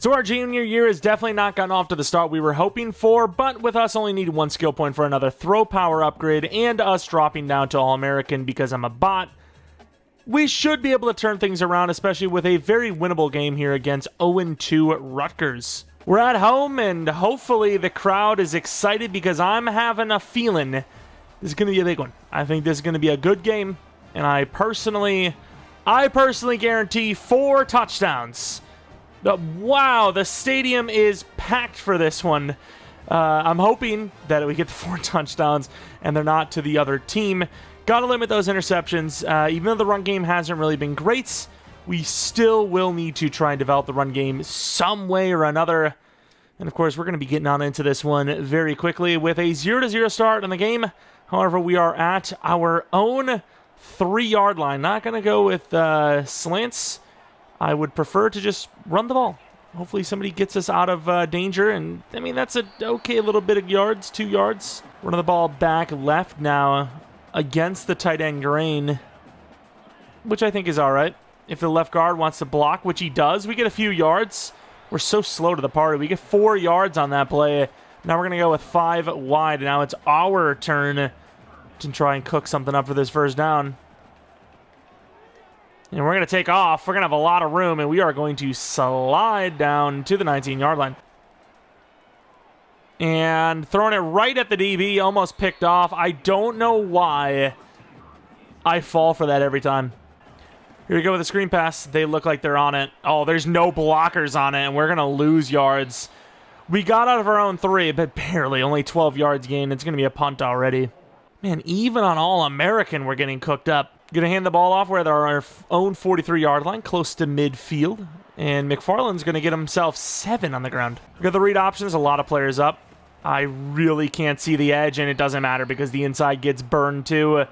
So our junior year has definitely not gotten off to the start we were hoping for, but with us only needing 1 skill point for another throw power upgrade and us dropping down to All-American because I'm a bot, we should be able to turn things around, especially with a very winnable game here against 0-2 Rutgers. We're at home, and hopefully the crowd is excited because I'm having a feeling this is going to be a big one. I think this is going to be a good game, and I personally guarantee 4 touchdowns. Wow, the stadium is packed for this one. I'm hoping that we get the 4 touchdowns and they're not to the other team. Got to limit those interceptions. Even though the run game hasn't really been great, we still will need to try and develop the run game some way or another. And of course, we're going to be getting on into this one very quickly with a 0-0 start in the game. However, we are at our own 3-yard line. Not going to go with slants. I would prefer to just run the ball. Hopefully somebody gets us out of danger. And, I mean, that's a okay little bit of yards, 2 yards. Running the ball back left now against the tight end grain, which I think is all right. If the left guard wants to block, which he does, we get a few yards. We're so slow to the party. We get 4 yards on that play. Now we're going to go with 5 wide. And now it's our turn to try and cook something up for this first down. And we're going to take off. We're going to have a lot of room, and we are going to slide down to the 19-yard line. And throwing it right at the DB, almost picked off. I don't know why I fall for that every time. Here we go with a screen pass. They look like they're on it. Oh, there's no blockers on it, and we're going to lose yards. We got out of our own 3, but barely. Only 12 yards gained. It's going to be a punt already. Man, even on All-American, we're getting cooked up. Going to hand the ball off where they're our own 43-yard line, close to midfield. And McFarland's going to get himself 7 on the ground. We got the read options, a lot of players up. I really can't see the edge, and it doesn't matter because the inside gets burned too.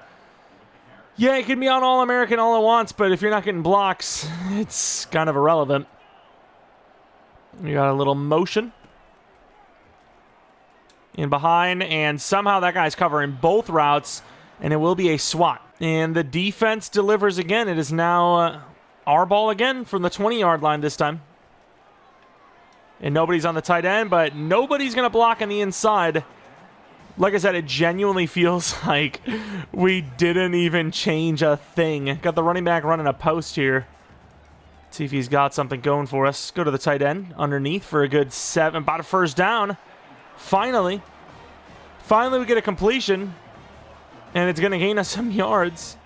Yeah, it can be on All-American all at once, but if you're not getting blocks, it's kind of irrelevant. We got a little motion in behind, and somehow that guy's covering both routes, and it will be a swat. And the defense delivers again. It is now our ball again from the 20-yard line this time. And nobody's on the tight end, but nobody's going to block on the inside. Like I said, it genuinely feels like we didn't even change a thing. Got the running back running a post here. See if he's got something going for us. Go to the tight end underneath for a good 7. About a first down. Finally we get a completion. And it's going to gain us some yards.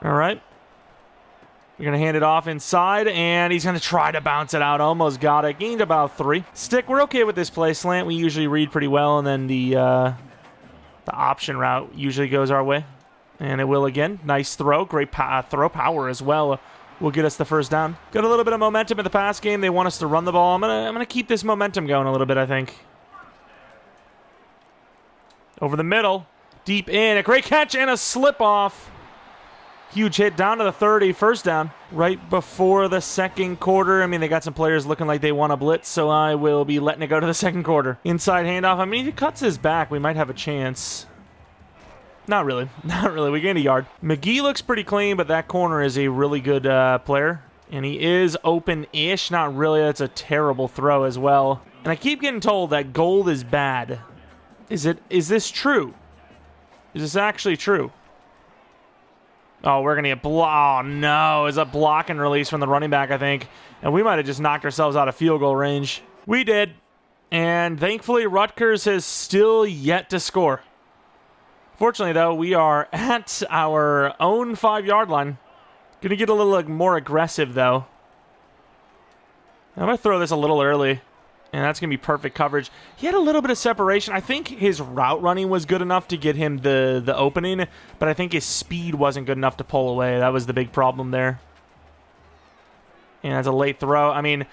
All right. We're going to hand it off inside, and he's going to try to bounce it out. Almost got it. Gained about 3. Stick, we're okay with this play. Slant, we usually read pretty well, and then the option route usually goes our way. And it will again. Nice throw. Great throw power as well. Will get us the first down. Got a little bit of momentum in the pass game. They want us to run the ball. I'm gonna keep this momentum going a little bit, I think. Over the middle. Deep in. A great catch and a slip off. Huge hit down to the 30. First down. Right before the second quarter. I mean, they got some players looking like they want to blitz, so I will be letting it go to the second quarter. Inside handoff. I mean, if he cuts his back, we might have a chance. Not really. Not really. We gained a yard. McGee looks pretty clean, but that corner is a really good player. And he is open-ish. Not really. That's a terrible throw as well. And I keep getting told that gold is bad. Is this true? Is this actually true? Oh, we're going to get oh, no. It's a block and release from the running back, I think. And we might have just knocked ourselves out of field goal range. We did. And thankfully, Rutgers has still yet to score. Fortunately, though, we are at our own 5-yard line. Going to get a little more aggressive, though. I'm going to throw this a little early. And that's going to be perfect coverage. He had a little bit of separation. I think his route running was good enough to get him the opening, but I think his speed wasn't good enough to pull away. That was the big problem there. And that's a late throw. I mean,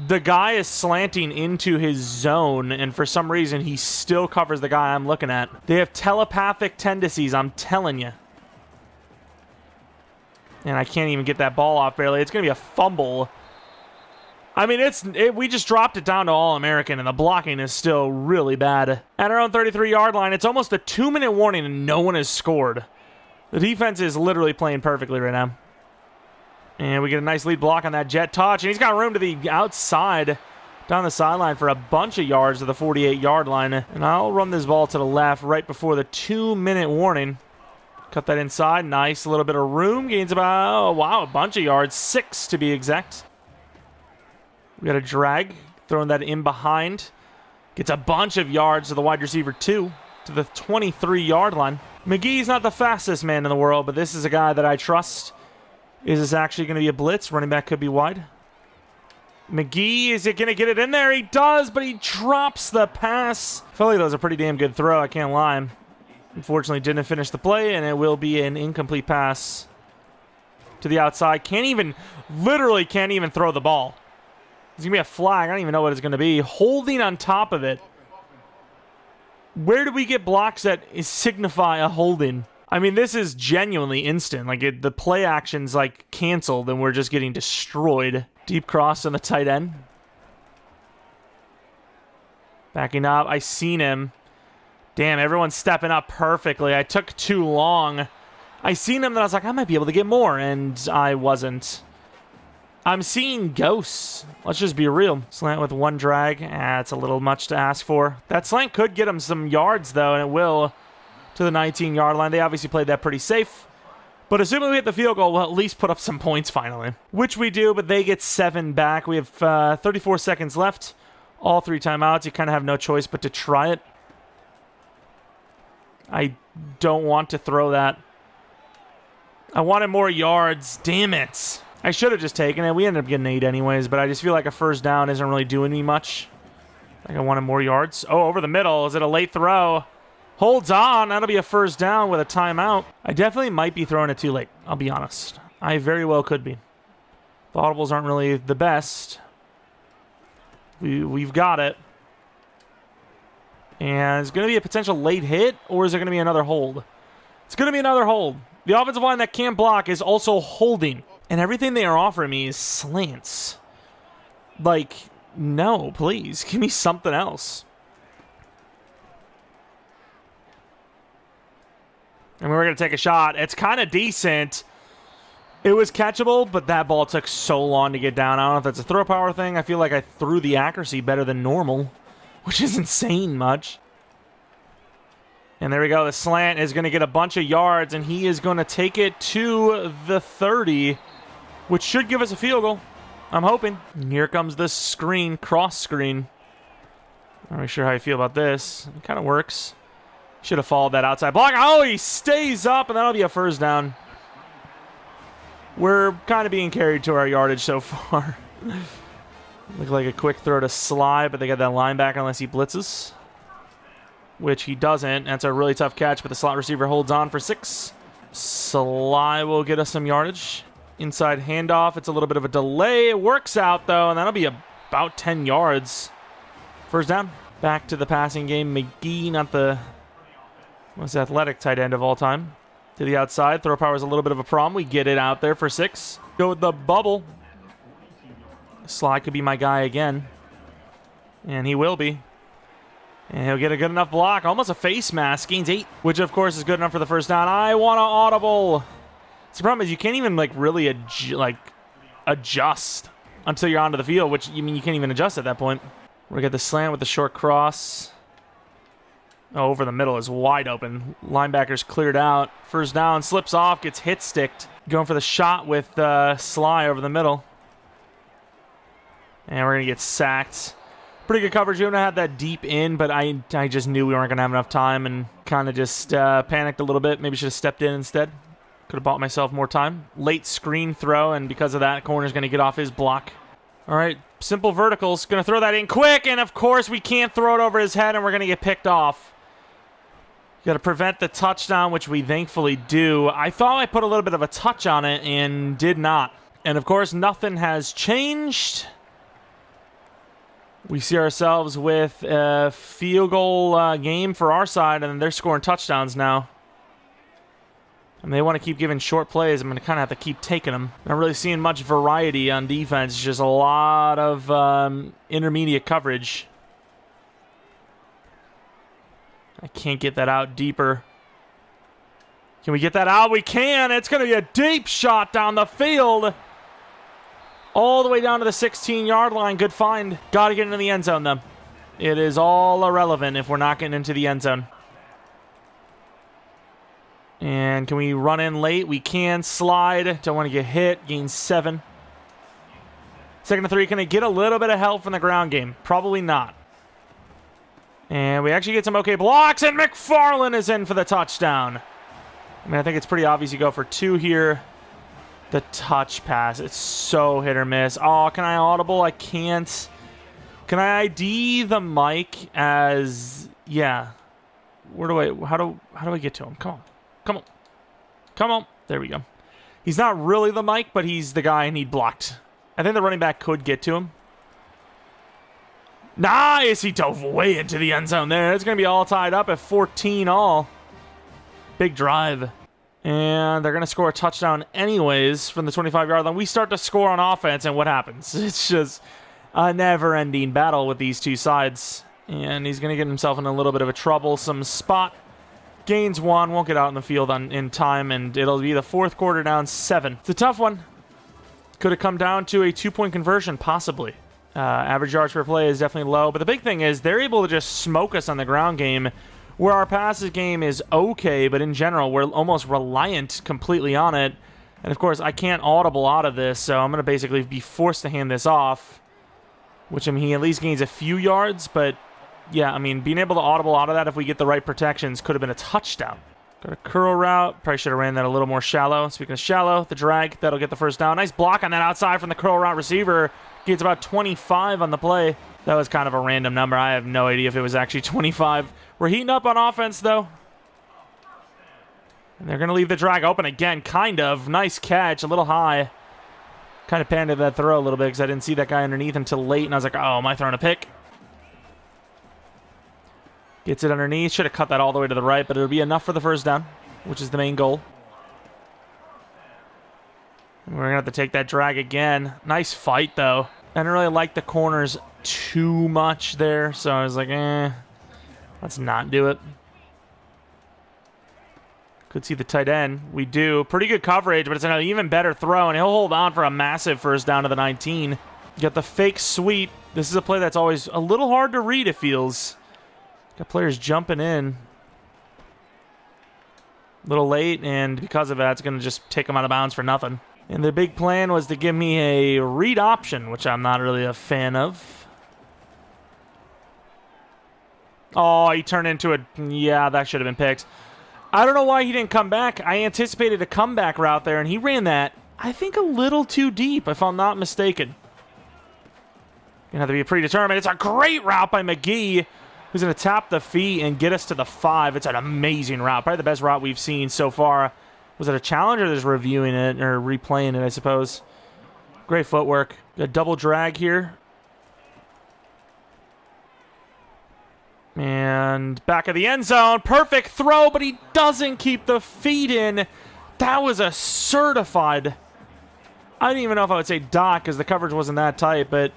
the guy is slanting into his zone, and for some reason, he still covers the guy I'm looking at. They have telepathic tendencies, I'm telling you. And I can't even get that ball off barely. It's going to be a fumble. I mean, we just dropped it down to All-American, and the blocking is still really bad. At our own 33-yard line, it's almost a 2-minute warning, and no one has scored. The defense is literally playing perfectly right now. And we get a nice lead block on that jet touch. And he's got room to the outside down the sideline for a bunch of yards to the 48-yard line. And I'll run this ball to the left right before the 2-minute warning. Cut that inside. Nice. A little bit of room. Gains about, oh, wow, a bunch of yards. 6 to be exact. We got a drag. Throwing that in behind. Gets a bunch of yards to the wide receiver 2 to the 23-yard line. McGee's not the fastest man in the world, but this is a guy that I trust. Is this actually going to be a blitz? Running back could be wide. McGee, is it going to get it in there? He does, but he drops the pass. I felt like that was a pretty damn good throw, I can't lie. Unfortunately, didn't finish the play, and it will be an incomplete pass to the outside. Literally can't even throw the ball. It's going to be a flag. I don't even know what it's going to be. Holding on top of it. Where do we get blocks that signify a holding? I mean, this is genuinely instant. Like, the play action's, like, canceled, and we're just getting destroyed. Deep cross on the tight end. Backing up. I seen him. Damn, everyone's stepping up perfectly. I took too long. I seen him, and I was like, I might be able to get more, and I wasn't. I'm seeing ghosts. Let's just be real. Slant with one drag. It's a little much to ask for. That slant could get him some yards, though, and it will to the 19-yard line. They obviously played that pretty safe. But assuming we hit the field goal, we'll at least put up some points finally. Which we do, but they get 7 back. We have 34 seconds left. All 3 timeouts. You kind of have no choice but to try it. I don't want to throw that. I wanted more yards. Damn it. I should have just taken it. We ended up getting 8 anyways, but I just feel like a first down isn't really doing me much. Like I wanted more yards. Oh, over the middle. Is it a late throw? Holds on. That'll be a first down with a timeout. I definitely might be throwing it too late. I'll be honest. I very well could be. The audibles aren't really the best. We've got it. And it's going to be a potential late hit, or is it going to be another hold? It's going to be another hold. The offensive line that can't block is also holding. And everything they are offering me is slants. Like, no, please. Give me something else. And we're going to take a shot. It's kind of decent. It was catchable, but that ball took so long to get down. I don't know if that's a throw power thing. I feel like I threw the accuracy better than normal, which is insane much. And there we go. The slant is going to get a bunch of yards, and he is going to take it to the 30, which should give us a field goal. I'm hoping. And here comes the screen, cross screen. I'm not really sure how you feel about this. It kind of works. Should have followed that outside block. Oh, he stays up, and that'll be a first down. We're kind of being carried to our yardage so far. Look like a quick throw to Sly, but they got that linebacker unless he blitzes, which he doesn't. That's a really tough catch, but the slot receiver holds on for 6. Sly will get us some yardage. Inside handoff. It's a little bit of a delay. It works out, though, and that'll be about 10 yards. First down. Back to the passing game. McGee, not the most athletic tight end of all time. To the outside. Throw power is a little bit of a problem. We get it out there for 6. Go with the bubble. Sly could be my guy again. And he will be. And he'll get a good enough block. Almost a face mask. Gains 8. Which, of course, is good enough for the first down. I want an audible. So the problem is you can't even, like, really adjust until you're onto the field, which, you can't even adjust at that point. We got the slant with the short cross. Oh, over the middle is wide open. Linebacker's cleared out. First down, slips off, gets hit sticked. Going for the shot with Sly over the middle. And we're going to get sacked. Pretty good coverage. We haven't had that deep in, but I just knew we weren't going to have enough time and kind of just panicked a little bit. Maybe should have stepped in instead. Could have bought myself more time. Late screen throw, and because of that, corner's going to get off his block. All right, simple verticals. Going to throw that in quick, and of course we can't throw it over his head, and we're going to get picked off. Got to prevent the touchdown, which we thankfully do. I thought I put a little bit of a touch on it and did not. And of course, nothing has changed. We see ourselves with a field goal game for our side, and they're scoring touchdowns now. And they want to keep giving short plays. I'm going to kind of have to keep taking them. Not really seeing much variety on defense. It's just a lot of intermediate coverage. I can't get that out deeper. Can we get that out? We can. It's going to be a deep shot down the field. All the way down to the 16-yard line. Good find. Got to get into the end zone, though. It is all irrelevant if we're not getting into the end zone. And can we run in late? We can. Slide. Don't want to get hit. Gain 7. 2nd and 3. Can I get a little bit of help from the ground game? Probably not. And we actually get some okay blocks, and McFarland is in for the touchdown. I mean, I think it's pretty obvious you go for 2 here. The touch pass. It's so hit or miss. Oh, can I audible? I can't. Can I ID the mic as... Yeah. Where do I... How do I get to him? Come on. Come on. Come on. There we go. He's not really the mic, but he's the guy I need blocked. I think the running back could get to him. Nice! He dove way into the end zone there. It's going to be all tied up at 14 all. Big drive. And they're going to score a touchdown anyways from the 25-yard line. We start to score on offense, and what happens? It's just a never-ending battle with these two sides. And he's going to get himself in a little bit of a troublesome spot. Gains 1, won't get out in the field in time, and it'll be the 4th quarter down 7. It's a tough one. Could have come down to a 2-point conversion, possibly. Average yards per play is definitely low, but the big thing is they're able to just smoke us on the ground game, where our passes game is okay, but in general, we're almost reliant completely on it. And of course, I can't audible out of this, so I'm going to basically be forced to hand this off, which, I mean, he at least gains a few yards, but yeah, I mean, being able to audible out of that if we get the right protections could have been a touchdown. Got a curl route. Probably should have ran that a little more shallow. Speaking of shallow, the drag, that'll get the first down. Nice block on that outside from the curl route receiver. Gets about 25 on the play. That was kind of a random number. I have no idea if it was actually 25. We're heating up on offense, though. And they're going to leave the drag open again, kind of. Nice catch, a little high. Kind of panicked that throw a little bit because I didn't see that guy underneath until late, and I was like, oh, am I throwing a pick? Gets it underneath. Should have cut that all the way to the right, but it'll be enough for the first down, which is the main goal. And we're going to have to take that drag again. Nice fight, though. I didn't really like the corners too much there, so I was like, let's not do it. Could see the tight end. We do. Pretty good coverage, but it's an even better throw, and he'll hold on for a massive first down to the 19. Got the fake sweep. This is a play that's always a little hard to read, it feels. Got players jumping in. A little late, and because of that, it's going to just take them out of bounds for nothing. And the big plan was to give me a read option, which I'm not really a fan of. Oh, he turned into a... Yeah, that should have been picked. I don't know why he didn't come back. I anticipated a comeback route there, and he ran that, I think, a little too deep, if I'm not mistaken. Going to have to be predetermined. It's a great route by McGee, who's going to tap the feet and get us to the 5. It's an amazing route. Probably the best route we've seen so far. Was it a challenge or just reviewing it or replaying it, I suppose? Great footwork. A double drag here. And back of the end zone. Perfect throw, but he doesn't keep the feet in. That was a certified... I don't even know if I would say dot because the coverage wasn't that tight, but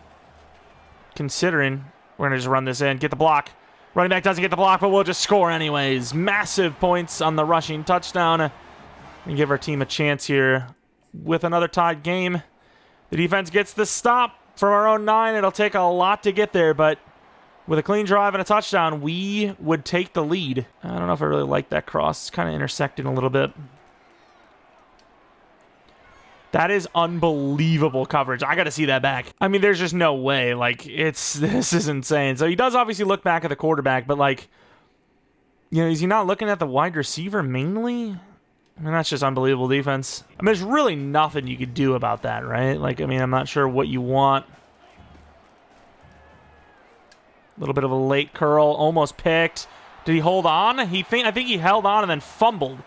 considering, we're going to just run this in. Get the block. Running back doesn't get the block, but we'll just score anyways. Massive points on the rushing touchdown. And give our team a chance here with another tied game. The defense gets the stop from our own 9. It'll take a lot to get there, but with a clean drive and a touchdown, we would take the lead. I don't know if I really like that cross. It's kind of intersecting a little bit. That is unbelievable coverage. I got to see that back. I mean, there's just no way. Like, this is insane. So he does obviously look back at the quarterback, but like, you know, is he not looking at the wide receiver mainly? I mean, that's just unbelievable defense. I mean, there's really nothing you could do about that, right? Like, I mean, I'm not sure what you want. A little bit of a late curl, almost picked. Did he hold on? I think he held on and then fumbled.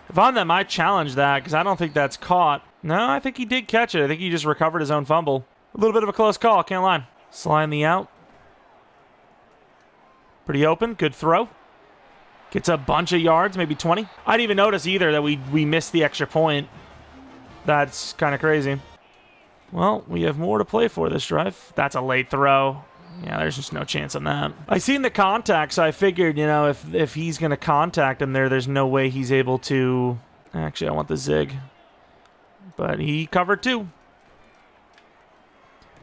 If I'm them, I challenge that because I don't think that's caught. No, I think he did catch it. I think he just recovered his own fumble. A little bit of a close call, can't lie. Sliding the out. Pretty open, good throw. Gets a bunch of yards, maybe 20. I didn't even notice either that we missed the extra point. That's kind of crazy. Well, we have more to play for this drive. That's a late throw. Yeah, there's just no chance on that. I seen the contact, so I figured, you know, if he's going to contact him there's no way he's able to... Actually, I want the zig. But he covered 2.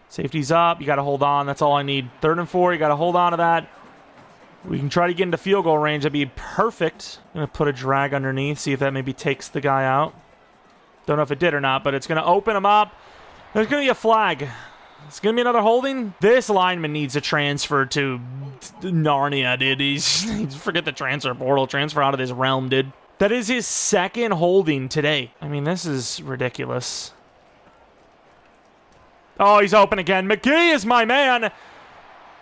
Safety's up. You got to hold on. That's all I need. 3rd and 4. You got to hold on to that. We can try to get into field goal range. That'd be perfect. I'm going to put a drag underneath, see if that maybe takes the guy out. Don't know if it did or not, but it's going to open him up. There's going to be a flag. It's going to be another holding. This lineman needs a transfer to Narnia, dude. He's forget the transfer portal. Transfer out of this realm, dude. That is his 2nd holding today. I mean, this is ridiculous. Oh, he's open again. McGee is my man.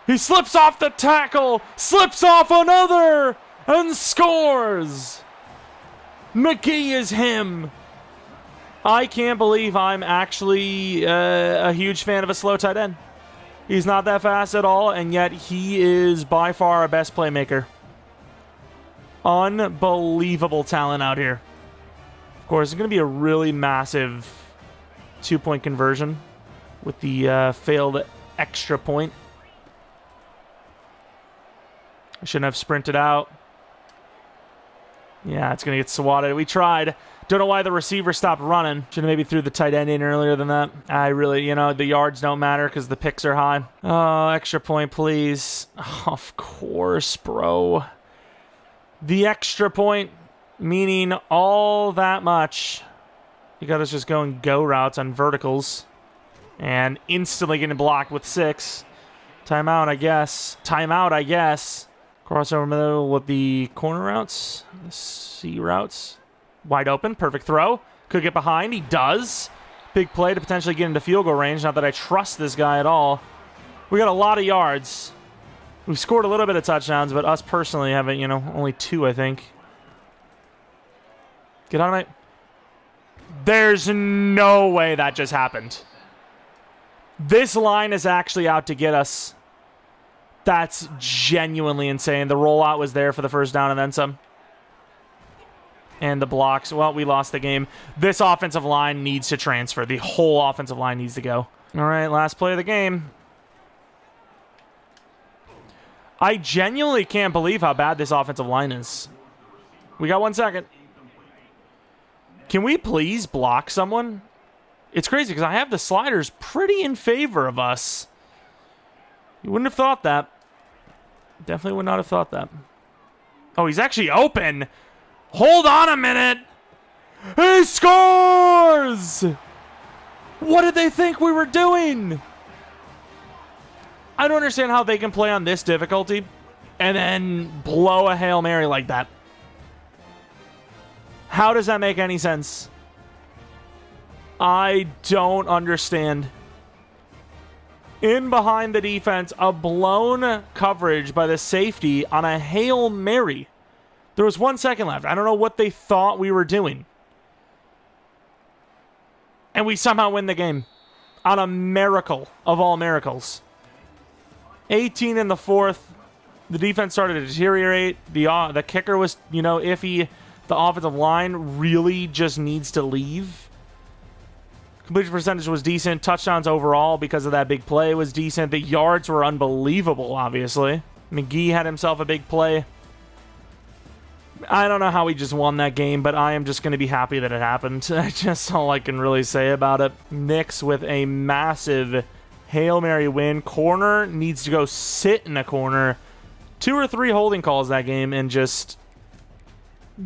He slips off the tackle, slips off another, and scores. McGee is him. I can't believe I'm actually a huge fan of a slow tight end. He's not that fast at all, and yet he is by far our best playmaker. Unbelievable talent out here. Of course, it's going to be a really massive 2-point conversion with the failed extra point. I shouldn't have sprinted out. Yeah, it's going to get swatted. We tried. Don't know why the receiver stopped running. Should have maybe threw the tight end in earlier than that. I really, the yards don't matter because the picks are high. Oh, extra point, please. Oh, of course, bro. The extra point, meaning all that much. You got us just going go routes on verticals. And instantly getting blocked with 6. Timeout, I guess. Timeout, I guess. Crossover middle with the corner routes. The C routes. Wide open. Perfect throw. Could get behind. He does. Big play to potentially get into field goal range. Not that I trust this guy at all. We got a lot of yards. We've scored a little bit of touchdowns, but us personally haven't, only 2, I think. Get out of my... There's no way that just happened. This line is actually out to get us. That's genuinely insane. The rollout was there for the first down and then some. And the blocks. Well, we lost the game. This offensive line needs to transfer. The whole offensive line needs to go. All right, last play of the game. I genuinely can't believe how bad this offensive line is. We got 1 second. Can we please block someone? It's crazy because I have the sliders pretty in favor of us. You wouldn't have thought that. Definitely would not have thought that. Oh, he's actually open. Hold on a minute. He scores! What did they think we were doing? I don't understand how they can play on this difficulty and then blow a Hail Mary like that. How does that make any sense? I don't understand. In behind the defense, a blown coverage by the safety on a Hail Mary. There was 1 second left. I don't know what they thought we were doing. And we somehow win the game. On a miracle of all miracles. 18 in the 4th. The defense started to deteriorate. The kicker was, iffy. The offensive line really just needs to leave. Completion percentage was decent. Touchdowns overall because of that big play was decent. The yards were unbelievable, obviously. McGee had himself a big play. I don't know how we just won that game, but I am just going to be happy that it happened. That's just all I can really say about it. Knicks with a massive Hail Mary win. Corner needs to go sit in a corner. 2 or 3 holding calls that game and just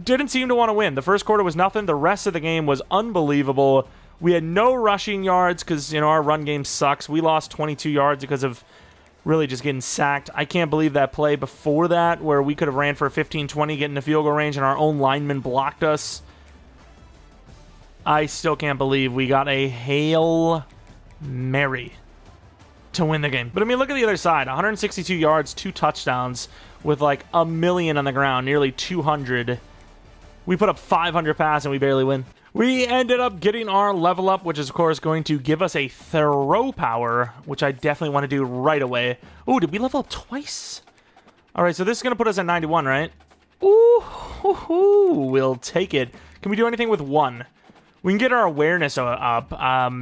didn't seem to want to win. The first quarter was nothing. The rest of the game was unbelievable. We had no rushing yards because, our run game sucks. We lost 22 yards because of really just getting sacked. I can't believe that play before that where we could have ran for 15-20, getting to field goal range, and our own lineman blocked us. I still can't believe we got a Hail Mary to win the game. But, look at the other side. 162 yards, 2 touchdowns with like a million on the ground, nearly 200. We put up 500 pass and we barely win. We ended up getting our level up, which is, of course, going to give us a throw power, which I definitely want to do right away. Ooh, did we level up twice? All right, so this is going to put us at 91, right? Ooh, we'll take it. Can we do anything with 1? We can get our awareness up.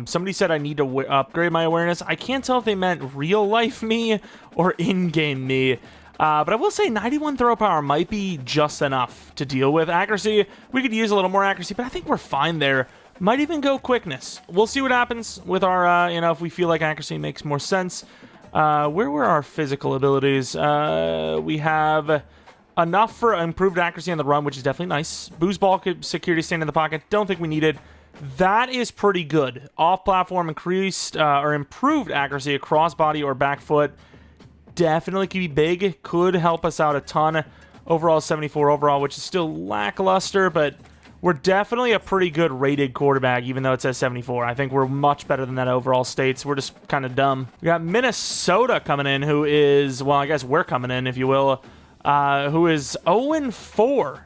Somebody said I need to upgrade my awareness. I can't tell if they meant real-life me or in-game me. But I will say 91 throw power might be just enough to deal with. Accuracy, we could use a little more accuracy, but I think we're fine there. Might even go quickness. We'll see what happens with our, if we feel like accuracy makes more sense. Where were our physical abilities? We have enough for improved accuracy on the run, which is definitely nice. Boost ball security, stand in the pocket. Don't think we need it. That is pretty good. Off-platform increased or improved accuracy across body or back foot. Definitely could be big. Could help us out a ton. Overall 74 overall, which is still lackluster, but we're definitely a pretty good rated quarterback, even though it says 74. I think we're much better than that overall states. We're just kind of dumb. We got Minnesota coming in, who is, well, I guess we're coming in, if you will, who is 0-4.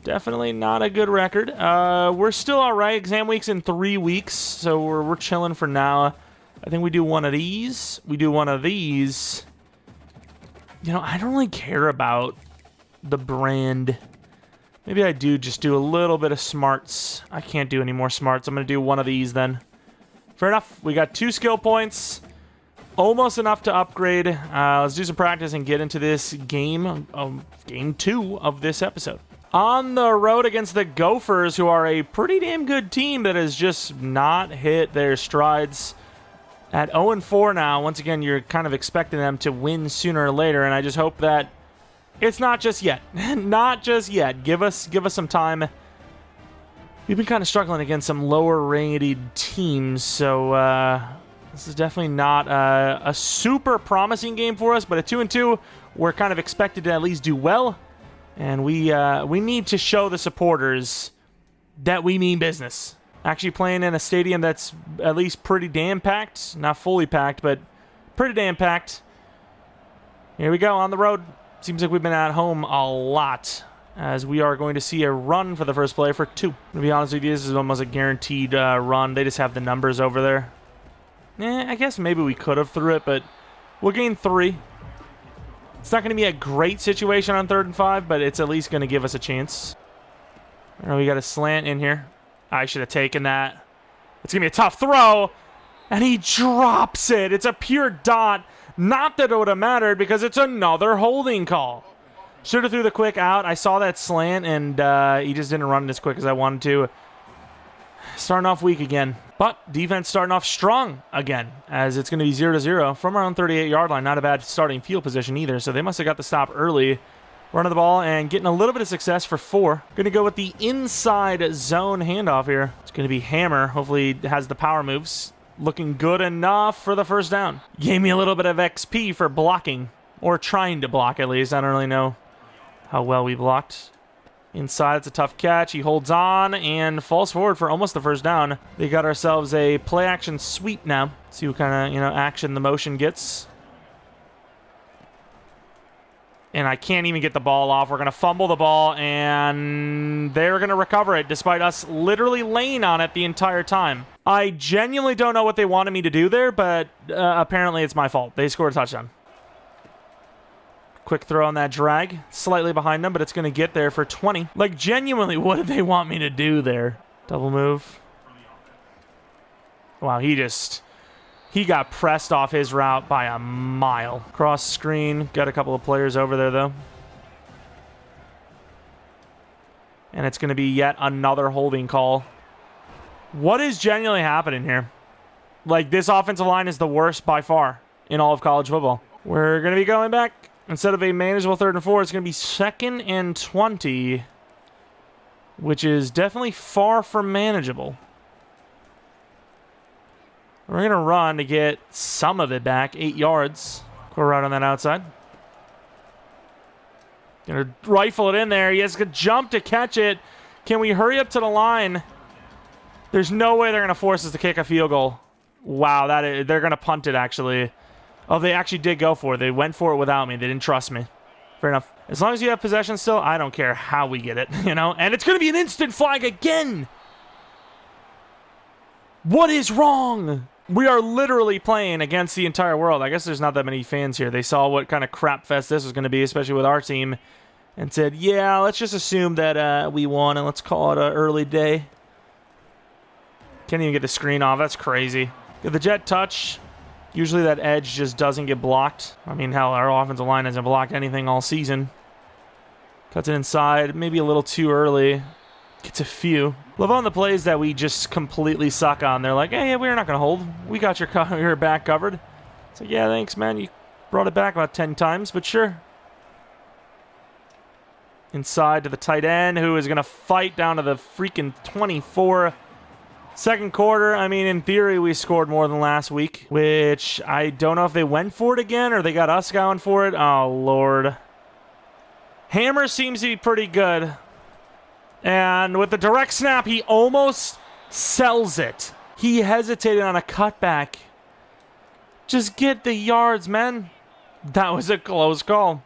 Definitely not a good record. We're still all right. Exam week's in 3 weeks, so we're chilling for now. I think we do one of these. We do one of these. I don't really care about the brand. Maybe I do just do a little bit of smarts. I can't do any more smarts. I'm going to do one of these then. Fair enough. We got 2 skill points. Almost enough to upgrade. Let's do some practice and get into this game. Game 2 of this episode. On the road against the Gophers, who are a pretty damn good team that has just not hit their strides. At 0-4 now, once again, you're kind of expecting them to win sooner or later, and I just hope that it's not just yet. Not just yet. Give us some time. We've been kind of struggling against some lower-rated teams, so this is definitely not a super promising game for us, but at 2-2, we're kind of expected to at least do well, and we need to show the supporters that we mean business. Actually playing in a stadium that's at least pretty damn packed. Not fully packed, but pretty damn packed. Here we go on the road. Seems like we've been at home a lot, as we are going to see a run for the first play for 2. To be honest with you, this is almost a guaranteed run. They just have the numbers over there. I guess maybe we could have threw it, but we'll gain 3. It's not going to be a great situation on 3rd and 5, but it's at least going to give us a chance. We got a slant in here. I should have taken that. It's going to be a tough throw. And he drops it. It's a pure dot. Not that it would have mattered because it's another holding call. Should have threw the quick out. I saw that slant, and he just didn't run it as quick as I wanted to. Starting off weak again. But defense starting off strong again, as it's going to be 0-0 from our own 38-yard line. Not a bad starting field position either, so they must have got the stop early. Running the ball and getting a little bit of success for 4. Going to go with the inside zone handoff here. It's going to be Hammer. Hopefully it has the power moves. Looking good enough for the first down. Gave me a little bit of XP for blocking. Or trying to block at least. I don't really know how well we blocked. Inside, it's a tough catch. He holds on and falls forward for almost the first down. They got ourselves a play action sweep now. See what kind of, action the motion gets. And I can't even get the ball off. We're going to fumble the ball, and they're going to recover it, despite us literally laying on it the entire time. I genuinely don't know what they wanted me to do there, but apparently it's my fault. They scored a touchdown. Quick throw on that drag. Slightly behind them, but it's going to get there for 20. Like, genuinely, what did they want me to do there? Double move. Wow, he got pressed off his route by a mile. Cross screen. Got a couple of players over there, though. And it's going to be yet another holding call. What is genuinely happening here? Like, this offensive line is the worst by far in all of college football. We're going to be going back. Instead of a manageable 3rd and 4, it's going to be 2nd and 20. Which is definitely far from manageable. We're going to run to get some of it back. 8 yards. Go right on that outside. Going to rifle it in there. He has to jump to catch it. Can we hurry up to the line? There's no way they're going to force us to kick a field goal. Wow, they're going to punt it, actually. Oh, they actually did go for it. They went for it without me. They didn't trust me. Fair enough. As long as you have possession still, I don't care how we get it, And it's going to be an instant flag again. What is wrong? We are literally playing against the entire world. I guess there's not that many fans here. They saw what kind of crap fest this was going to be, especially with our team, and said, yeah, let's just assume that we won, and let's call it an early day. Can't even get the screen off. That's crazy. Get the jet touch. Usually that edge just doesn't get blocked. I mean, hell, our offensive line hasn't blocked anything all season. Cuts it inside. Maybe a little too early. Gets a few. Love on the plays that we just completely suck on. They're like, hey, we're not going to hold. We got your back covered. It's like, yeah, thanks, man. You brought it back about 10 times, but sure. Inside to the tight end, who is going to fight down to the freaking 24. Second quarter, I mean, in theory, we scored more than last week, which I don't know if they went for it again or they got us going for it. Oh, Lord. Hammer seems to be pretty good. And with the direct snap, he almost sells it. He hesitated on a cutback. Just get the yards, man. That was a close call.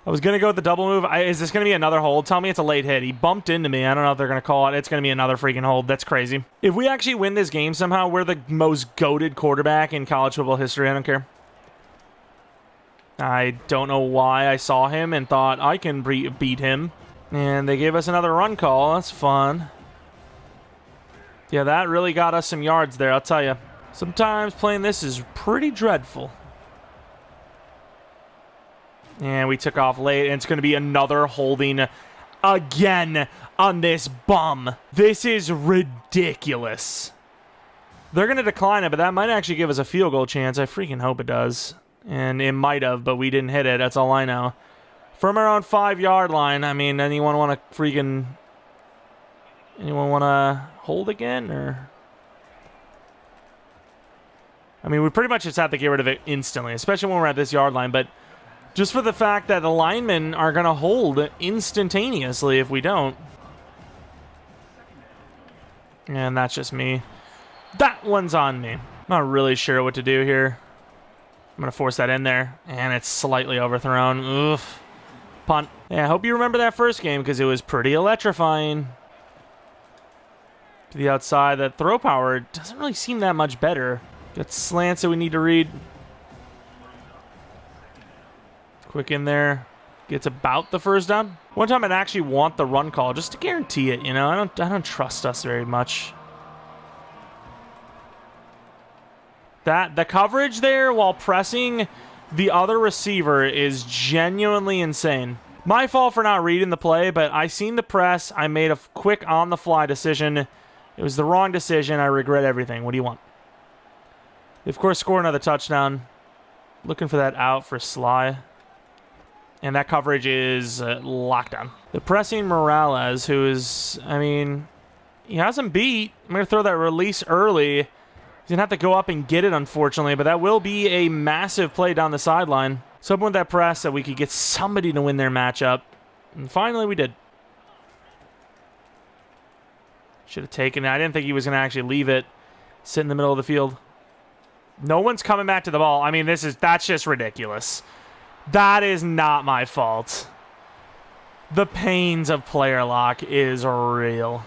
I was going to go with the double move. Is this going to be another hold? Tell me it's a late hit. He bumped into me. I don't know if they're going to call it. It's going to be another freaking hold. That's crazy. If we actually win this game somehow, we're the most goated quarterback in college football history. I don't care. I don't know why I saw him and thought I can beat him. And they gave us another run call. That's fun. Yeah, that really got us some yards there, I'll tell you. Sometimes playing this is pretty dreadful. And we took off late, and it's going to be another holding again on this bum. This is ridiculous. They're going to decline it, but that might actually give us a field goal chance. I freaking hope it does. And it might have, but we didn't hit it. That's all I know. From our own 5-yard line, I mean, anyone want to hold again, or? I mean, we pretty much just have to get rid of it instantly, especially when we're at this yard line, but just for the fact that the linemen are going to hold instantaneously if we don't. And that's just me. That one's on me. I'm not really sure what to do here. I'm going to force that in there, and it's slightly overthrown. Oof. Punt. Yeah, I hope you remember that first game because it was pretty electrifying. To the outside, that throw power doesn't really seem that much better. Got slants that we need to read. Quick in there. Gets about the first down. One time I'd actually want the run call just to guarantee it, you know. I don't trust us very much. The coverage there while pressing the other receiver is genuinely insane. My fault for not reading the play, but I seen the press. I made a quick on-the-fly decision. It was the wrong decision. I regret everything. What do you want? They, of course, score another touchdown. Looking for that out for Sly. And that coverage is lockdown. The pressing Morales, who is, I mean, he hasn't beat. I'm going to throw that release early. He's going to have to go up and get it, unfortunately, but that will be a massive play down the sideline. So hoping with that press that we could get somebody to win their matchup. And finally we did. Should have taken it. I didn't think he was going to actually leave it. Sit in the middle of the field. No one's coming back to the ball. I mean, that's just ridiculous. That is not my fault. The pains of player lock is real.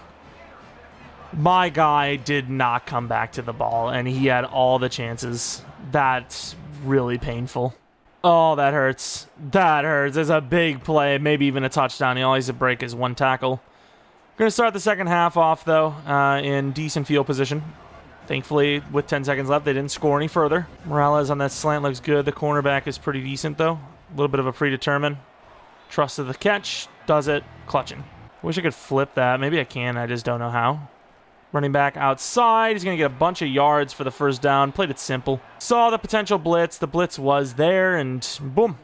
My guy did not come back to the ball, and he had all the chances. That's really painful. Oh, that hurts. That hurts. It's a big play, maybe even a touchdown. He always a break is one tackle. Going to start the second half off, though, in decent field position. Thankfully, with 10 seconds left, they didn't score any further. Morales on that slant looks good. The cornerback is pretty decent, though. A little bit of a predetermined. Trusted the catch. Does it. Clutching. Wish I could flip that. Maybe I can. I just don't know how. Running back outside. He's going to get a bunch of yards for the first down. Played it simple. Saw the potential blitz. The blitz was there, and boom.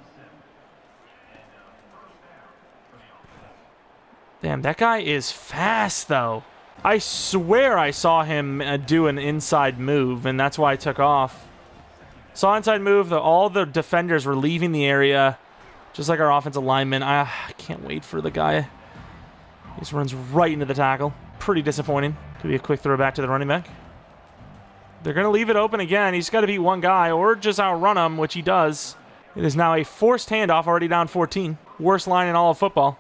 Damn, that guy is fast, though. I swear I saw him do an inside move, and that's why I took off. Saw inside move. All the defenders were leaving the area, just like our offensive lineman. I can't wait for the guy. He just runs right into the tackle. Pretty disappointing. Could be a quick throw back to the running back. They're going to leave it open again. He's got to beat one guy or just outrun him, which he does. It is now a forced handoff, already down 14. Worst line in all of football.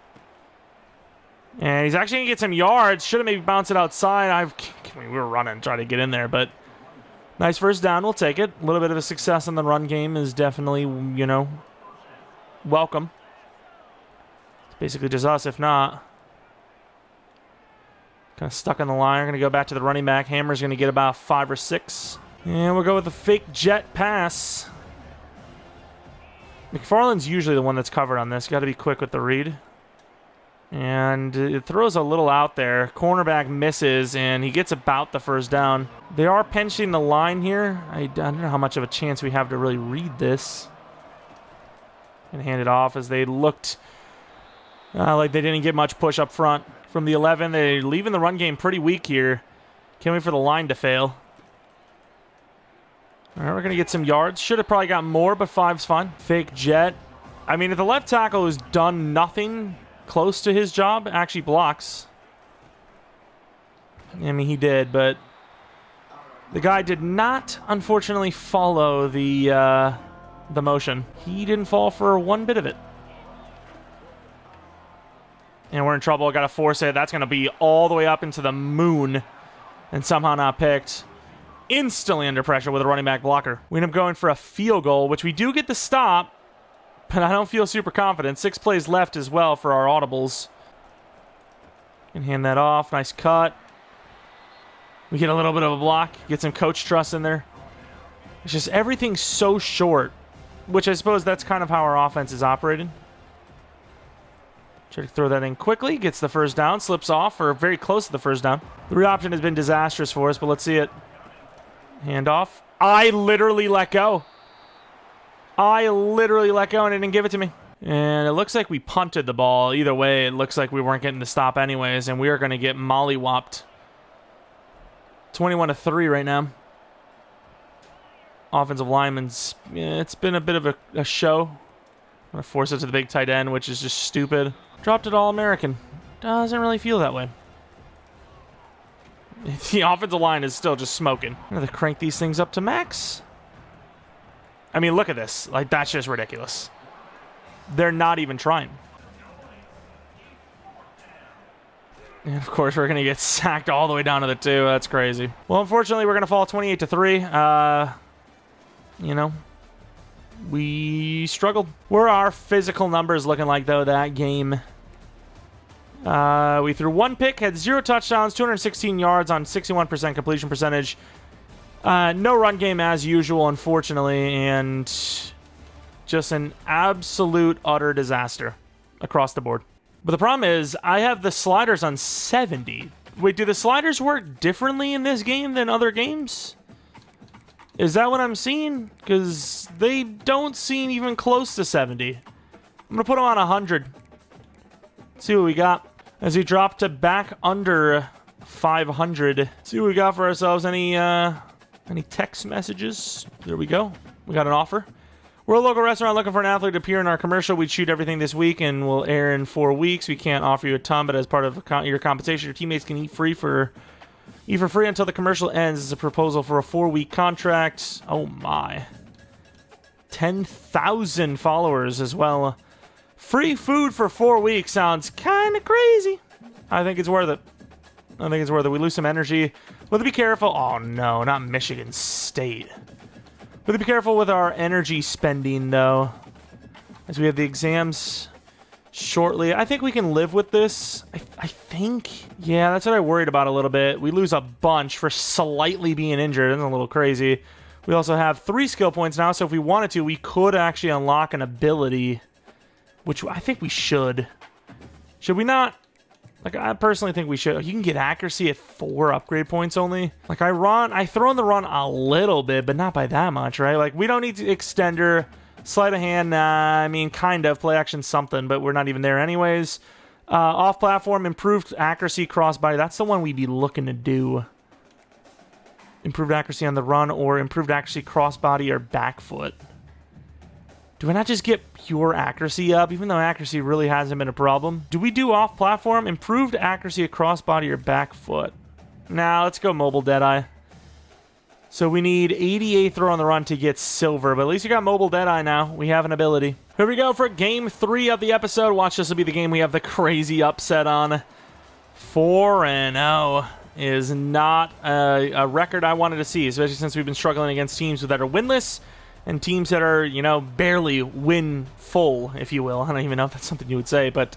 And he's actually going to get some yards. Should have maybe bounced it outside. We were running, trying to get in there, but nice first down. We'll take it. A little bit of a success in the run game is definitely, you know, welcome. It's basically just us, if not. Kind of stuck on the line. We're going to go back to the running back. Hammer's going to get about 5 or 6. And we'll go with the fake jet pass. McFarland's usually the one that's covered on this. Got to be quick with the read. And it throws a little out there. Cornerback misses, and he gets about the first down. They are pinching the line here. I don't know how much of a chance we have to really read this. And hand it off as they looked like they didn't get much push up front. From the 11, they're leaving the run game pretty weak here. Can't wait for the line to fail. All right, we're going to get some yards. Should have probably got more, but 5's fine. Fake jet. I mean, if the left tackle has done nothing close to his job, actually blocks. I mean, he did, but the guy did not, unfortunately, follow the motion. He didn't fall for one bit of it. And we're in trouble. Got to force it. That's going to be all the way up into the moon and somehow not picked. Instantly under pressure with a running back blocker. We end up going for a field goal, which we do get the stop, but I don't feel super confident. 6 plays left as well for our audibles. Can hand that off. Nice cut. We get a little bit of a block. Get some coach trust in there. It's just everything's so short, which I suppose that's kind of how our offense is operating. Try to throw that in quickly. Gets the first down. Slips off, or very close to the first down. The read option has been disastrous for us, but let's see it. Handoff. I literally let go. I literally let go and it didn't give it to me. And it looks like we punted the ball. Either way, it looks like we weren't getting the stop anyways, and we are going to get mollywopped. 21-3 right now. Offensive lineman's, it's been a bit of a show. I'm going to force it to the big tight end, which is just stupid. Dropped it All-American. Doesn't really feel that way. The offensive line is still just smoking. I'm going to crank these things up to max. I mean, look at this. Like, that's just ridiculous. They're not even trying. And, of course, we're going to get sacked all the way down to the 2. That's crazy. Well, unfortunately, we're going to fall 28-3. You know, we struggled. What are our physical numbers looking like, though, that game? We threw 1 pick, had 0 touchdowns, 216 yards on 61% completion percentage. No run game as usual, unfortunately, and just an absolute, utter disaster across the board. But the problem is, I have the sliders on 70. Wait, do the sliders work differently in this game than other games? Is that what I'm seeing? Because they don't seem even close to 70. I'm going to put them on 100. See what we got. As we drop to back under 500. See what we got for ourselves. Any text messages? There we go. We got an offer. We're a local restaurant looking for an athlete to appear in our commercial. We'd shoot everything this week and we'll air in 4 weeks. We can't offer you a ton, but as part of your compensation, your teammates can eat for free until the commercial ends. It's a proposal for a 4-week contract. Oh my. 10,000 followers as well. Free food for 4 weeks sounds kind of crazy. I think it's worth it. I think it's worth it. We lose some energy. We'll be careful. Oh no, not Michigan State. We'll be careful with our energy spending though, as we have the exams shortly. I think we can live with this. I think. Yeah, that's what I worried about a little bit. We lose a bunch for slightly being injured. That's a little crazy. We also have 3 skill points now, so if we wanted to, we could actually unlock an ability, which I think we should. Should we not? Like, I personally think we should. You can get accuracy at 4 upgrade points only. Like, I throw in the run a little bit, but not by that much, right? Like, we don't need to extender, sleight of hand, I mean, kind of, play action something, but we're not even there anyways. Off-platform, improved accuracy, crossbody. That's the one we'd be looking to do. Improved accuracy on the run or improved accuracy, crossbody, or back foot. Do I not just get pure accuracy up, even though accuracy really hasn't been a problem? Do we do off-platform? Improved accuracy across body or back foot? Nah, let's go mobile Deadeye. So we need 88 throw on the run to get silver, but at least we got mobile Deadeye now. We have an ability. Here we go for game 3 of the episode. Watch, this will be the game we have the crazy upset on. 4-0 is not a record I wanted to see, especially since we've been struggling against teams that are winless. And teams that are, you know, barely win full, if you will. I don't even know if that's something you would say, but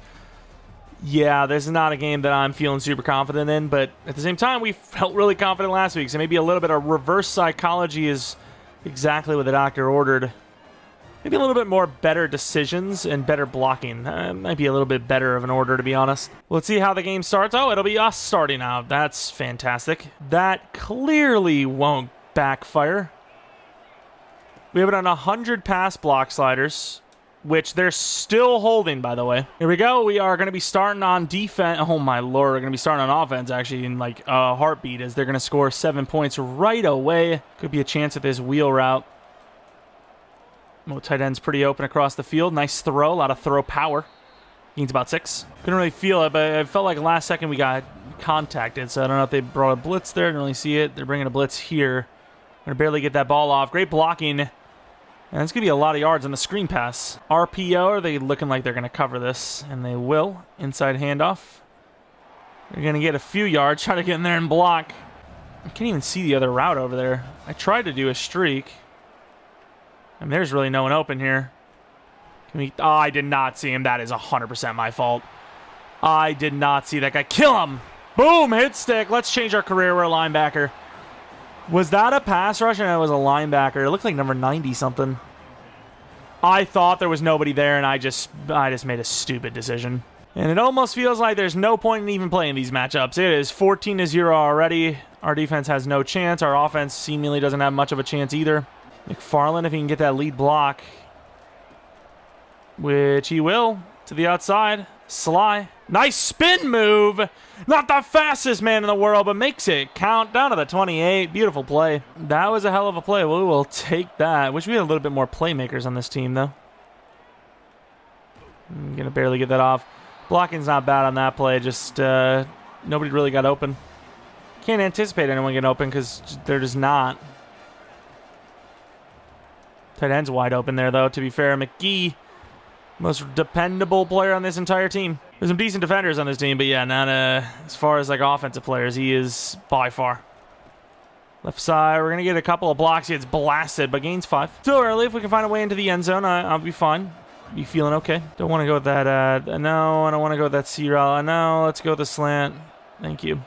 yeah, this is not a game that I'm feeling super confident in, but at the same time, we felt really confident last week, so maybe a little bit of reverse psychology is exactly what the doctor ordered. Maybe a little bit more better decisions and better blocking. Might be a little bit better of an order, to be honest. Let's see how the game starts. Oh, it'll be us starting out. That's fantastic. That clearly won't backfire. We have it on 100 pass block sliders, which they're still holding, by the way. Here we go. We are going to be starting on defense. Oh, my Lord. We're going to be starting on offense, actually, in like a heartbeat, as they're going to score 7 points right away. Could be a chance at this wheel route. Tight end's pretty open across the field. Nice throw. A lot of throw power. Gains about 6. Couldn't really feel it, but it felt like last second we got contacted, so I don't know if they brought a blitz there. Didn't really see it. They're bringing a blitz here. Going to barely get that ball off. Great blocking. And it's going to be a lot of yards on the screen pass. RPO, are they looking like they're going to cover this? And they will. Inside handoff. They're going to get a few yards. Try to get in there and block. I can't even see the other route over there. I tried to do a streak. And there's really no one open here. Oh, I did not see him. That is 100% my fault. I did not see that guy. Kill him! Boom! Hit stick. Let's change our career. We're a linebacker. Was that a pass rush? And it was a linebacker. It looked like number 90 something. I thought there was nobody there, and I just made a stupid decision. And it almost feels like there's no point in even playing these matchups. It is 14-0 already. Our defense has no chance. Our offense seemingly doesn't have much of a chance either. McFarland, if he can get that lead block, which he will, to the outside. Sly. Nice spin move. Not the fastest man in the world, but makes it count down to the 28. Beautiful play. That was a hell of a play. We will take that. Wish we had a little bit more playmakers on this team, though. I'm going to barely get that off. Blocking's not bad on that play. Just nobody really got open. Can't anticipate anyone getting open because they're just not. Tight end's wide open there, though, to be fair. McGee, most dependable player on this entire team. There's some decent defenders on this team, but yeah, not as far as like offensive players, he is by far. Left side, we're going to get a couple of blocks. He gets blasted, but gains 5. Still early. If we can find a way into the end zone, I'll be fine. Be feeling okay. Don't want to go with that. No, I don't want to go with that C route. No, let's go with the slant. Thank you.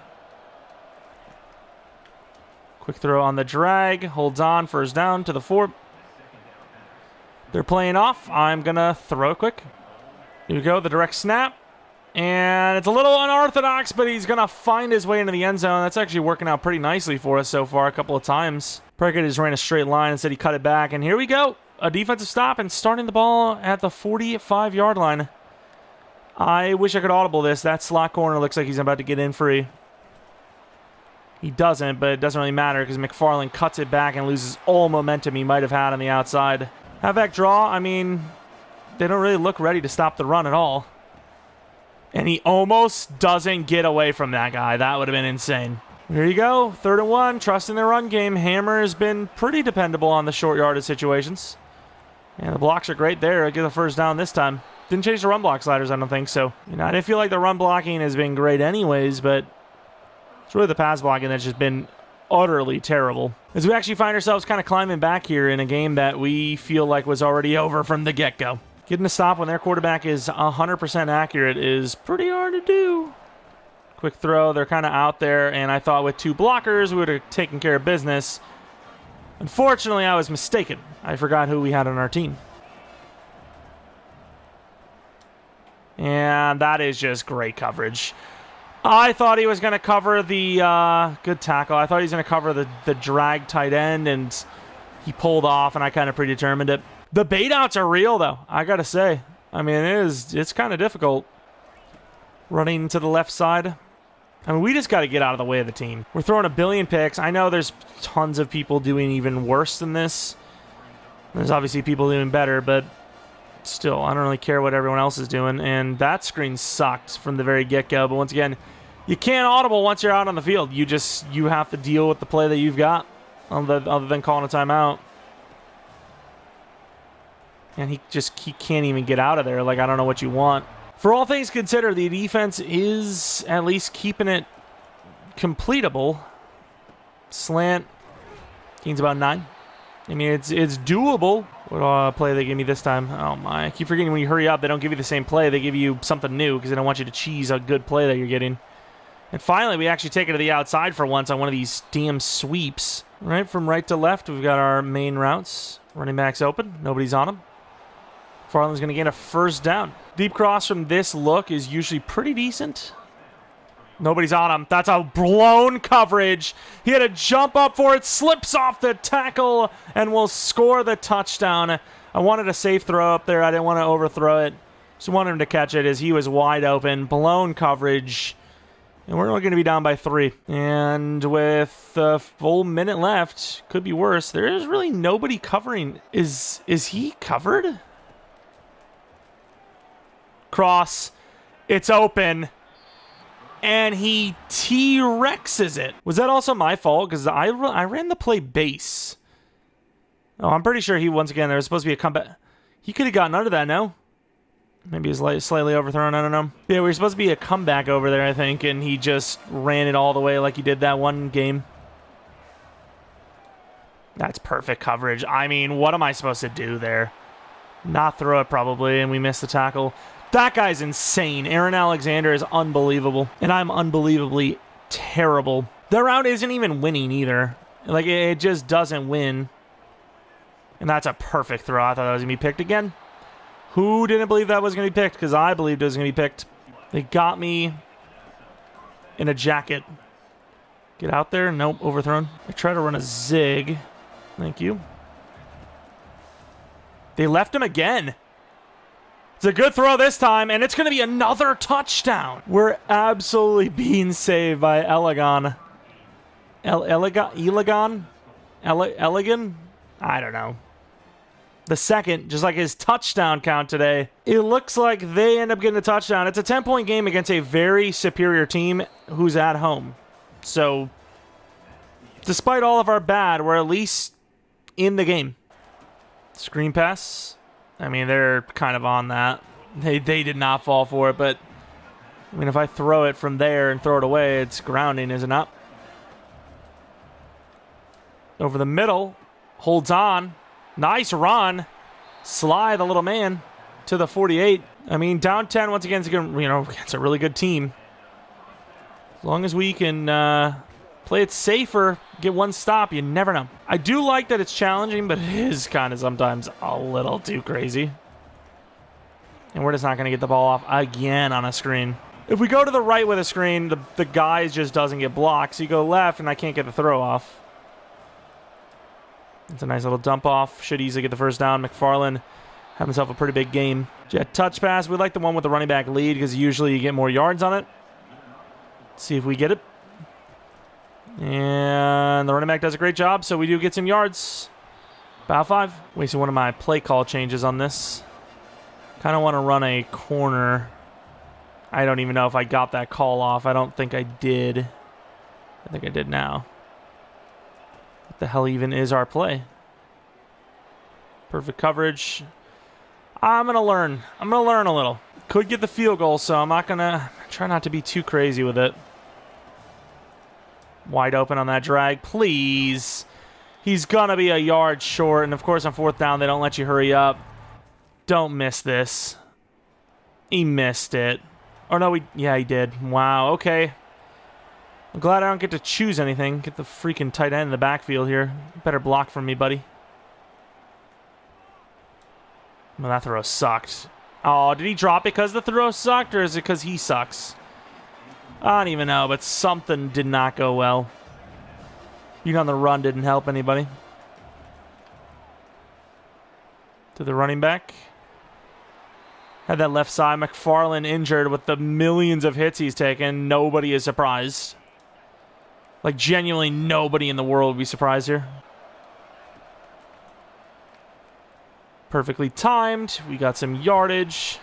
Quick throw on the drag. Holds on. First down to the 4. They're playing off. I'm going to throw quick. Here we go. The direct snap. And it's a little unorthodox, but he's going to find his way into the end zone. That's actually working out pretty nicely for us so far a couple of times. Prickett just ran a straight line. Instead, he cut it back. And here we go. A defensive stop and starting the ball at the 45-yard line. I wish I could audible this. That slot corner looks like he's about to get in free. He doesn't, but it doesn't really matter because McFarland cuts it back and loses all momentum he might have had on the outside. Halfback draw, I mean, they don't really look ready to stop the run at all. And he almost doesn't get away from that guy. That would have been insane. Here you go. 3rd and 1. Trust in their run game. Hammer has been pretty dependable on the short yardage situations. And the blocks are great there. Get the first down this time. Didn't change the run block sliders, I don't think. So, you know, I didn't feel like the run blocking has been great anyways, but it's really the pass blocking that's just been utterly terrible. As we actually find ourselves kind of climbing back here in a game that we feel like was already over from the get-go. Getting a stop when their quarterback is 100% accurate is pretty hard to do. Quick throw. They're kind of out there, and I thought with 2 blockers we would have taken care of business. Unfortunately, I was mistaken. I forgot who we had on our team. And that is just great coverage. I thought he was going to cover the good tackle. I thought he was going to cover the drag tight end, and he pulled off, and I kind of predetermined it. The bait outs are real, though, I got to say. I mean, it's kind of difficult running to the left side. I mean, we just got to get out of the way of the team. We're throwing a billion picks. I know there's tons of people doing even worse than this. There's obviously people doing better, but still, I don't really care what everyone else is doing. And that screen sucked from the very get-go. But once again, you can't audible once you're out on the field. You have to deal with the play that you've got, other than calling a timeout. And he can't even get out of there. Like, I don't know what you want. For all things considered, the defense is at least keeping it completable. Slant gains about 9. I mean, it's doable. What play they give me this time? Oh my! I keep forgetting when you hurry up, they don't give you the same play. They give you something new because they don't want you to cheese a good play that you're getting. And finally, we actually take it to the outside for once on one of these damn sweeps. Right from right to left, we've got our main routes. Running backs open. Nobody's on them. McFarland's going to gain a first down. Deep cross from this look is usually pretty decent. Nobody's on him. That's a blown coverage. He had to jump up for it, slips off the tackle, and will score the touchdown. I wanted a safe throw up there. I didn't want to overthrow it. Just wanted him to catch it as he was wide open. Blown coverage. And we're only going to be down by 3. And with a full minute left, could be worse. There is really nobody covering. Is he covered? Cross. It's open. And he T-Rexes it. Was that also my fault? Because I ran the play base. Oh, I'm pretty sure once again, there was supposed to be a comeback. He could have gotten under that, no? Maybe he's slightly overthrown, I don't know. Yeah, we were supposed to be a comeback over there, I think, and he just ran it all the way like he did that one game. That's perfect coverage. I mean, what am I supposed to do there? Not throw it, probably, and we missed the tackle. That guy's insane. Aaron Alexander is unbelievable, and I'm unbelievably terrible. The route isn't even winning either. Like, it just doesn't win. And that's a perfect throw. I thought that was going to be picked again. Who didn't believe that was going to be picked? Because I believed it was going to be picked. They got me in a jacket. Get out there. Nope, overthrown. I try to run a zig. Thank you. They left him again. It's a good throw this time, and it's going to be another touchdown. We're absolutely being saved by Elegan. Elegan? I don't know. The second, just like his touchdown count today. It looks like they end up getting a touchdown. It's a 10-point game against a very superior team who's at home. So, despite all of our bad, we're at least in the game. Screen pass. I mean, they're kind of on that. They did not fall for it, but I mean, if I throw it from there and throw it away, it's grounding, is it not? Over the middle, holds on. Nice run. Sly, the little man, to the 48. I mean, down 10 once again, it's a really good team. As long as we can play it safer, get one stop, you never know. I do like that it's challenging, but it is kind of sometimes a little too crazy. And we're just not going to get the ball off again on a screen. If we go to the right with a screen, the guy just doesn't get blocked. So you go left, and I can't get the throw off. It's a nice little dump off. Should easily get the first down. McFarland had himself a pretty big game. Jet touch pass. We like the one with the running back lead because usually you get more yards on it. Let's see if we get it. And the running back does a great job, so we do get some yards. About 5. Wasting one of my play call changes on this. Kind of want to run a corner. I don't even know if I got that call off. I don't think I did. I think I did now. What the hell even is our play? Perfect coverage. I'm going to learn. I'm going to learn a little. Could get the field goal, so I'm not going to try not to be too crazy with it. Wide open on that drag. Please. He's going to be a yard short. And, of course, on 4th down, they don't let you hurry up. Don't miss this. He missed it. Oh, no, yeah, he did. Wow, okay. I'm glad I don't get to choose anything. Get the freaking tight end in the backfield here. Better block from me, buddy. Well, that throw sucked. Oh, did he drop it because the throw sucked, or is it because he sucks? I don't even know, but something did not go well. Being on the run didn't help anybody. To the running back. Had that left side. McFarland injured with the millions of hits he's taken. Nobody is surprised. Like, genuinely nobody in the world would be surprised here. Perfectly timed. We got some yardage.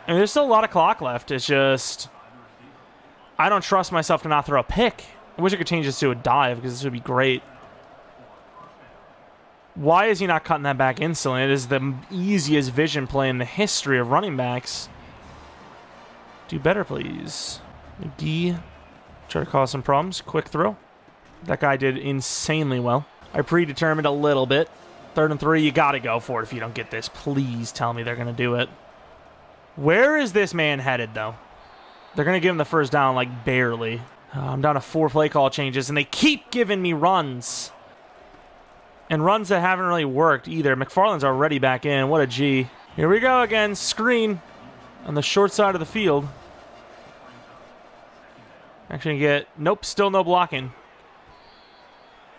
I mean, there's still a lot of clock left. It's just, I don't trust myself to not throw a pick. I wish I could change this to a dive because this would be great. Why is he not cutting that back instantly? It is the easiest vision play in the history of running backs. Do better, please. McGee. Try to cause some problems. Quick throw. That guy did insanely well. I predetermined a little bit. 3rd and 3, you got to go for it if you don't get this. Please tell me they're going to do it. Where is this man headed, though? They're going to give him the first down, like, barely. I'm down to 4 play call changes, and they keep giving me runs. And runs that haven't really worked either. McFarland's already back in. What a G. Here we go again. Screen on the short side of the field. Actually get... Nope, still no blocking.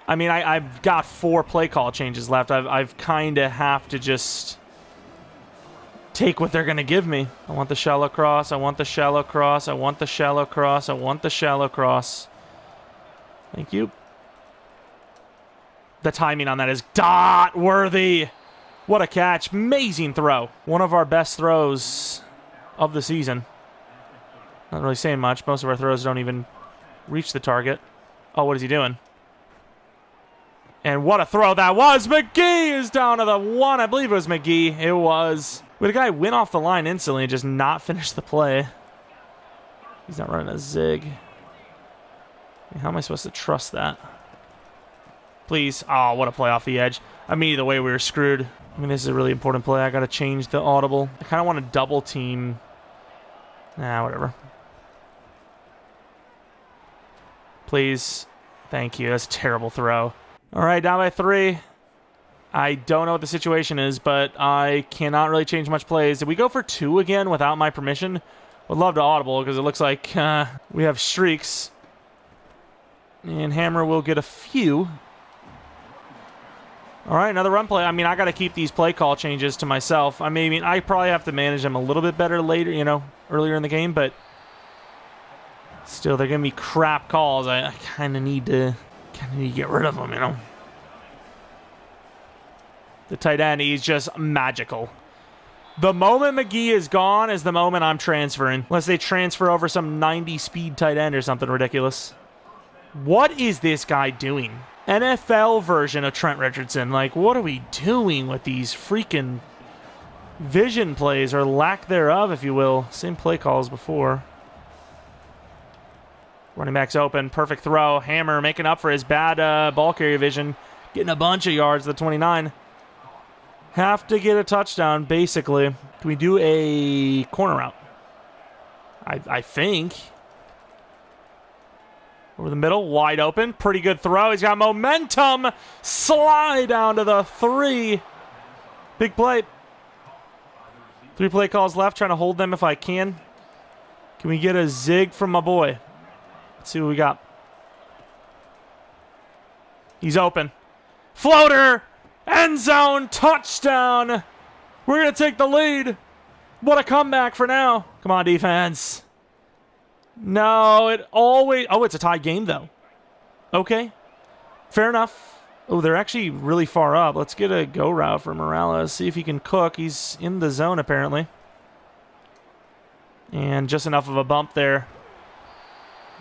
I mean, I've got 4 play call changes left. I've kind of have to just take what they're going to give me. I want the shallow cross. I want the shallow cross. I want the shallow cross. I want the shallow cross. Thank you. The timing on that is dot worthy. What a catch. Amazing throw. One of our best throws of the season. Not really saying much. Most of our throws don't even reach the target. Oh, what is he doing? And what a throw that was. McGee is down to the 1. I believe it was McGee. It was. We had a guy win off the line instantly and just not finish the play. He's not running a zig. How am I supposed to trust that? Please. Oh, what a play off the edge. I mean, either way, we were screwed. I mean, this is a really important play. I got to change the audible. I kind of want to double team. Nah, whatever. Please. Thank you. That's a terrible throw. All right, down by 3. I don't know what the situation is, but I cannot really change much plays. Did we go for 2 again without my permission? Would love to audible because it looks like we have streaks. And Hammer will get a few. All right, another run play. I mean, I got to keep these play call changes to myself. I mean, I probably have to manage them a little bit better later, you know, earlier in the game, but still, they're giving me crap calls. I kind of need to get rid of them, you know. The tight end, he's just magical. The moment McGee is gone is the moment I'm transferring. Unless they transfer over some 90-speed tight end or something ridiculous. What is this guy doing? NFL version of Trent Richardson. Like, what are we doing with these freaking vision plays, or lack thereof, if you will? Same play calls before. Running back's open. Perfect throw. Hammer making up for his bad ball carrier vision. Getting a bunch of yards to the 29. Have to get a touchdown, basically. Can we do a corner route? I think. Over the middle, wide open. Pretty good throw. He's got momentum. Slide down to the 3. Big play. 3 play calls left. Trying to hold them if I can. Can we get a zig from my boy? Let's see what we got. He's open. Floater. End zone. Touchdown. We're going to take the lead. What a comeback for now. Come on, defense. No, it always... Oh, it's a tie game, though. Okay. Fair enough. Oh, they're actually really far up. Let's get a go route for Morales. See if he can cook. He's in the zone, apparently. And just enough of a bump there.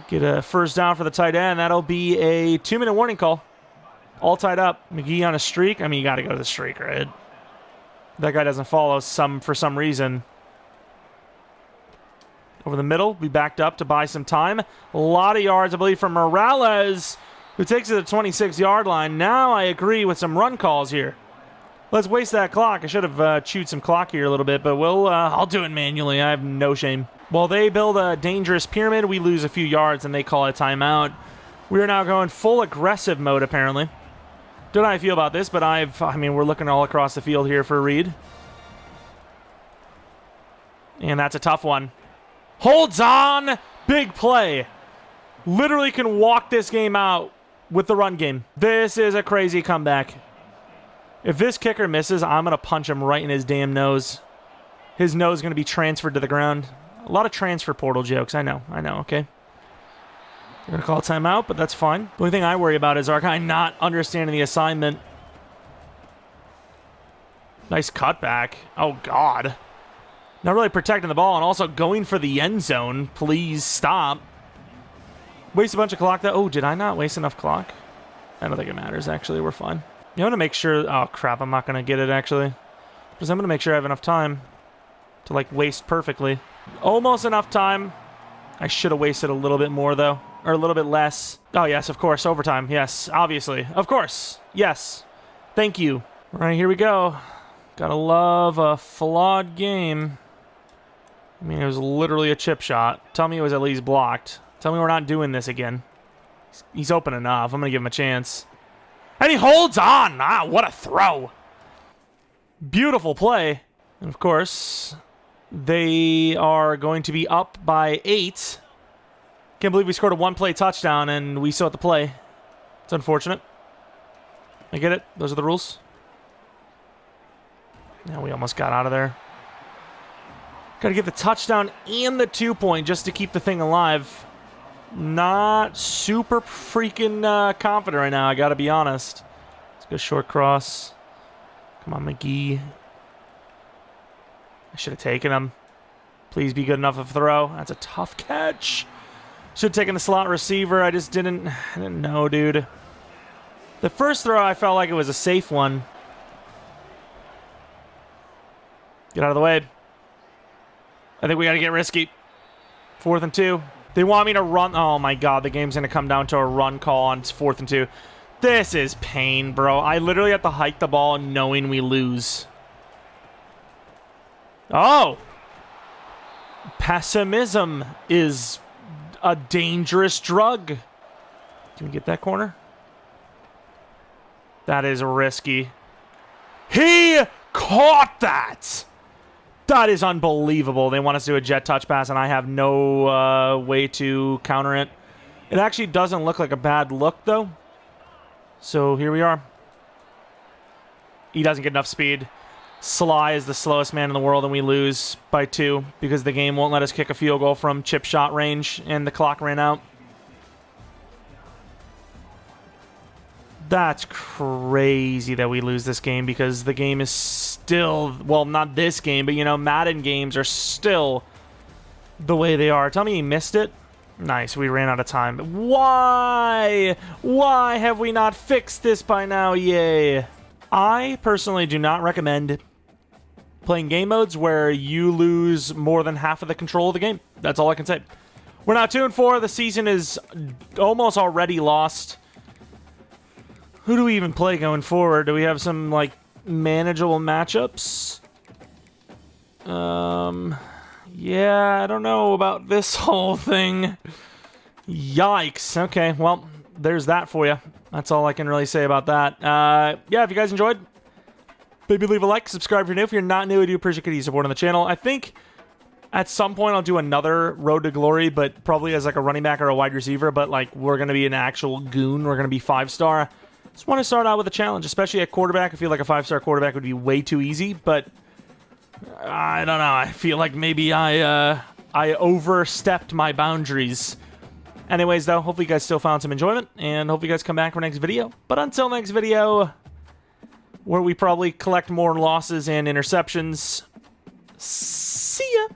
Get a first down for the tight end. That'll be a 2-minute warning call. All tied up. McGee on a streak. I mean, you got to go to the streak, right? That guy doesn't follow for some reason. Over the middle, we backed up to buy some time. A lot of yards, I believe, from Morales, who takes it to the 26-yard line. Now I agree with some run calls here. Let's waste that clock. I should have chewed some clock here a little bit, but I'll do it manually. I have no shame. While they build a dangerous pyramid, we lose a few yards, and they call a timeout. We are now going full aggressive mode, apparently. Don't know how I feel about this, but I mean, we're looking all across the field here for a read. And that's a tough one. Holds on. Big play. Literally can walk this game out with the run game. This is a crazy comeback. If this kicker misses, I'm going to punch him right in his damn nose. His nose is going to be transferred to the ground. A lot of transfer portal jokes. I know, okay. They're going to call a timeout, but that's fine. The only thing I worry about is our guy not understanding the assignment. Nice cutback. Oh, God. Not really protecting the ball and also going for the end zone. Please stop. Waste a bunch of clock, though. Oh, did I not waste enough clock? I don't think it matters, actually. We're fine. You want to make sure... Oh, crap. I'm not going to get it, actually. Because I'm going to make sure I have enough time to, like, waste perfectly. Almost enough time. I should have wasted a little bit more, though. Or a little bit less. Oh, yes, of course. Overtime. Yes, obviously. Of course. Yes. Thank you. All right, here we go. Gotta love a flawed game. I mean, it was literally a chip shot. Tell me it was at least blocked. Tell me we're not doing this again. He's open enough. I'm going to give him a chance. And he holds on. Ah, what a throw. Beautiful play. And of course, they are going to be up by 8. Can't believe we scored a one-play touchdown and we still have to play. It's unfortunate. I get it. Those are the rules. Yeah, we almost got out of there. Got to get the touchdown and the 2-point just to keep the thing alive. Not super freaking confident right now, I got to be honest. Let's go short cross. Come on, McGee. I should have taken him. Please be good enough of a throw. That's a tough catch. Should have taken the slot receiver. I just didn't know, dude. The first throw, I felt like it was a safe one. Get out of the way. I think we got to get risky. 4th and 2. They want me to run. Oh, my God. The game's going to come down to a run call on 4th and 2. This is pain, bro. I literally have to hike the ball knowing we lose. Oh. Pessimism is a dangerous drug. Can we get that corner? That is risky. He caught that. That is unbelievable. They want us to do a jet touch pass, and I have no way to counter it. It actually doesn't look like a bad look, though. So here we are. He doesn't get enough speed. Sly is the slowest man in the world, and we lose by 2 because the game won't let us kick a field goal from chip shot range, and the clock ran out. That's crazy that we lose this game because the game is still, well, not this game, but, you know, Madden games are still the way they are. Tell me he missed it. Nice, we ran out of time. But why? Why have we not fixed this by now? Yay. I personally do not recommend playing game modes where you lose more than half of the control of the game. That's all I can say. We're now 2-4. The season is almost already lost. Who do we even play going forward? Do we have some, like, manageable matchups? Yeah, I don't know about this whole thing. Yikes. Okay, well, there's that for you. That's all I can really say about that. Yeah, if you guys enjoyed, maybe leave a like, subscribe if you're new. If you're not new, I do appreciate your support on the channel. I think at some point I'll do another Road to Glory, but probably as like a running back or a wide receiver, but like we're going to be an actual goon. We're going to be 5-star. Just want to start out with a challenge, especially at quarterback. I feel like a 5-star quarterback would be way too easy, but I don't know. I feel like maybe I overstepped my boundaries. Anyways, though, hopefully you guys still found some enjoyment, and hopefully you guys come back for next video. But until next video, where we probably collect more losses and interceptions, see ya!